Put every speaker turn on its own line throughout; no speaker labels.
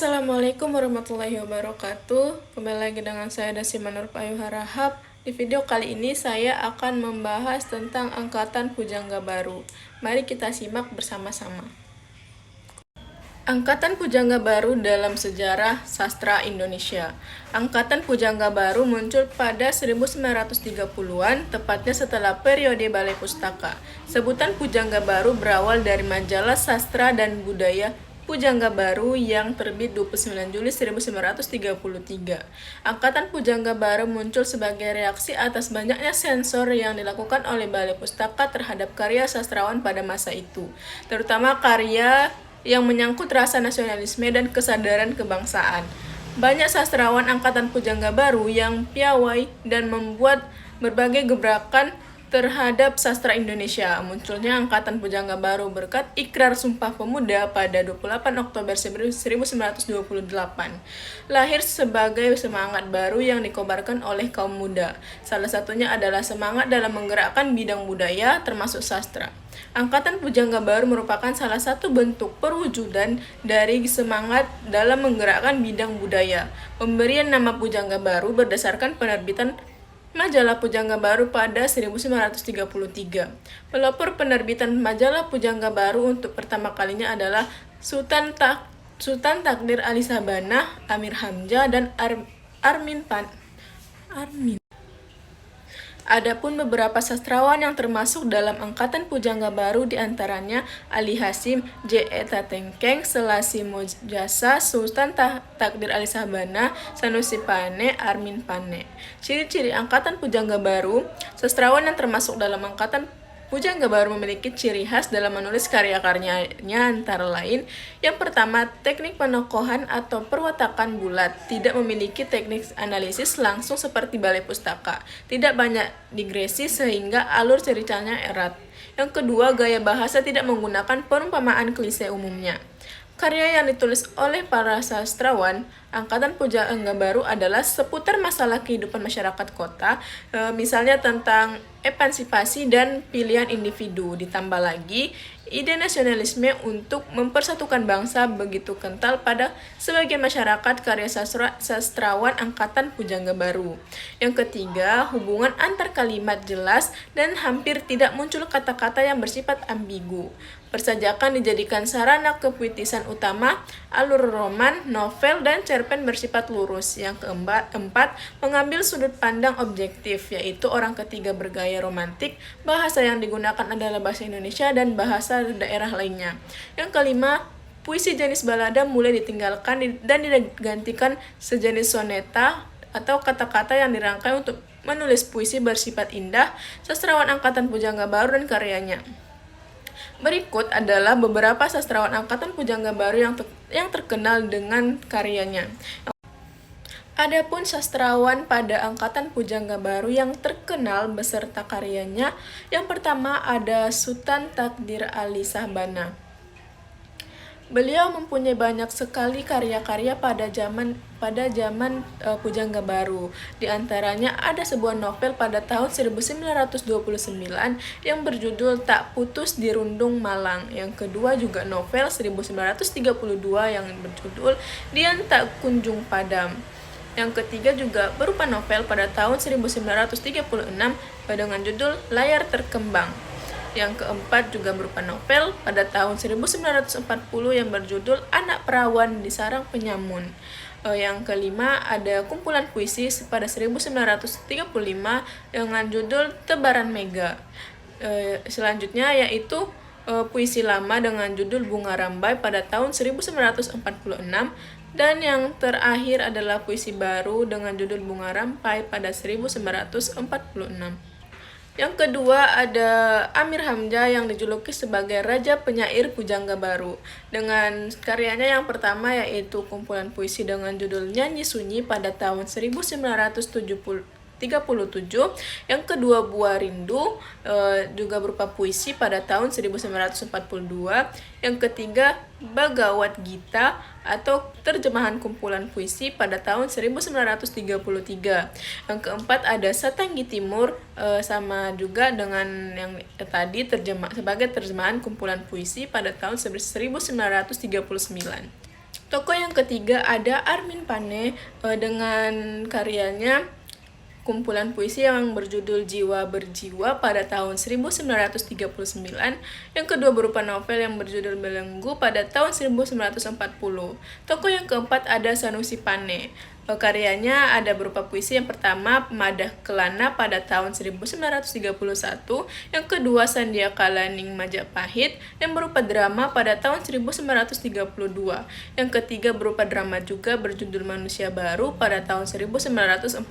Assalamualaikum warahmatullahi wabarakatuh. Kembali lagi dengan saya Dasiman Nur Ayu Harahap. Di video kali ini saya akan membahas tentang Angkatan Pujangga Baru. Mari kita simak bersama-sama. Angkatan Pujangga Baru dalam sejarah sastra Indonesia. Angkatan Pujangga Baru muncul pada 1930-an, tepatnya setelah periode Balai Pustaka. Sebutan Pujangga Baru berawal dari majalah Sastra dan Budaya Pujangga Baru yang terbit 29 Juli 1933. Angkatan Pujangga Baru muncul sebagai reaksi atas banyaknya sensor yang dilakukan oleh Balai Pustaka terhadap karya sastrawan pada masa itu, terutama karya yang menyangkut rasa nasionalisme dan kesadaran kebangsaan. Banyak sastrawan Angkatan Pujangga Baru yang piawai dan membuat berbagai gebrakan terhadap sastra Indonesia. Munculnya Angkatan Pujangga Baru berkat Ikrar Sumpah Pemuda pada 28 Oktober 1928. Lahir sebagai semangat baru yang dikobarkan oleh kaum muda. Salah satunya adalah semangat dalam menggerakkan bidang budaya termasuk sastra. Angkatan Pujangga Baru merupakan salah satu bentuk perwujudan dari semangat dalam menggerakkan bidang budaya. Pemberian nama Pujangga Baru berdasarkan penerbitan Majalah Pujangga Baru pada 1933. Pelopor penerbitan Majalah Pujangga Baru untuk pertama kalinya adalah Sultan Takdir Ali Sabana, Amir Hamzah, dan Armin. Adapun beberapa sastrawan yang termasuk dalam Angkatan Pujangga Baru diantaranya Ali Hasyim, J.E. Tatengkeng, Selassie Mojasa, Sultan Takdir Ali Sabana, Sanusi Pane, Armin Pane. Ciri-ciri Angkatan Pujangga Baru. Sastrawan yang termasuk dalam Angkatan Pujangga Baru memiliki ciri khas dalam menulis karya-karyanya, antara lain: yang pertama, teknik penokohan atau perwatakan bulat, tidak memiliki teknik analisis langsung seperti Balai Pustaka, tidak banyak digresi sehingga alur ceritanya erat. Yang kedua, gaya bahasa tidak menggunakan perumpamaan klise umumnya. Karya yang ditulis oleh para sastrawan Angkatan Pujangga Baru adalah seputar masalah kehidupan masyarakat kota, misalnya tentang emansipasi dan pilihan individu. Ditambah lagi, ide nasionalisme untuk mempersatukan bangsa begitu kental pada sebagian masyarakat karya sastrawan Angkatan Pujangga Baru. Yang ketiga, hubungan antar kalimat jelas dan hampir tidak muncul kata-kata yang bersifat ambigu. Persajakan dijadikan sarana kepuitisan utama, alur roman, novel, dan cerpen bersifat lurus. Yang keempat, mengambil sudut pandang objektif, yaitu orang ketiga bergaya romantik, bahasa yang digunakan adalah bahasa Indonesia dan bahasa daerah lainnya. Yang kelima, puisi jenis balada mulai ditinggalkan dan digantikan sejenis soneta atau kata-kata yang dirangkai untuk menulis puisi bersifat indah. Sastrawan Angkatan Pujangga Baru dan karyanya. Berikut adalah beberapa sastrawan Angkatan Pujangga Baru yang terkenal dengan karyanya. Adapun sastrawan pada Angkatan Pujangga Baru yang terkenal beserta karyanya, yang pertama ada Sultan Takdir Ali Sabana. Beliau mempunyai banyak sekali karya-karya pada zaman Pujangga Baru. Di antaranya ada sebuah novel pada tahun 1929 yang berjudul Tak Putus di Rundung Malang. Yang kedua juga novel 1932 yang berjudul Dian Tak Kunjung Padam. Yang ketiga juga berupa novel pada tahun 1936 dengan judul Layar Terkembang. Yang keempat juga berupa novel pada tahun 1940 yang berjudul Anak Perawan di Sarang Penyamun. Yang kelima ada kumpulan puisi pada 1935 dengan judul Tebaran Mega. Selanjutnya yaitu puisi lama dengan judul Bunga Rambai pada tahun 1946. Dan yang terakhir adalah puisi baru dengan judul Bunga Rampai pada 1946. Yang kedua ada Amir Hamzah yang dijuluki sebagai Raja Penyair Pujangga Baru, dengan karyanya yang pertama yaitu kumpulan puisi dengan judul Nyanyi Sunyi pada tahun 1937. Yang kedua Buah Rindu, juga berupa puisi pada tahun 1942. Yang ketiga Bhagawat Gita atau terjemahan kumpulan puisi pada tahun 1933. Yang keempat ada Satanggi Timur, sama juga dengan yang tadi sebagai terjemahan kumpulan puisi pada tahun 1939. Tokoh yang ketiga ada Armin Pane dengan karyanya kumpulan puisi yang berjudul Jiwa Berjiwa pada tahun 1939. Yang kedua berupa novel yang berjudul Belenggu pada tahun 1940. Tokoh yang keempat ada Sanusi Pane. Karyanya ada berupa puisi yang pertama Madah Kelana pada tahun 1931, yang kedua Sandiaka Laning Majapahit yang berupa drama pada tahun 1932, yang ketiga berupa drama juga berjudul Manusia Baru pada tahun 1940.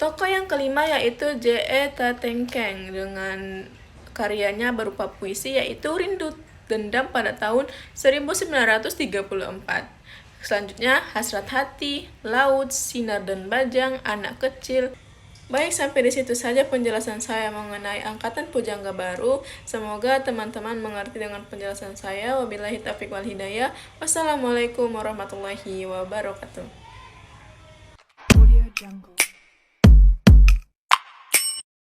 Tokoh yang kelima yaitu J.E. Tatengkeng dengan karyanya berupa puisi yaitu Rindu Dendam pada tahun 1934. Selanjutnya, Hasrat Hati, Laut, Sinar dan Bajang, Anak Kecil. Baik, sampai di situ saja penjelasan saya mengenai Angkatan Pujangga Baru. Semoga teman-teman mengerti dengan penjelasan saya. Wabillahi taufiq wal hidayah. Wassalamualaikum warahmatullahi wabarakatuh.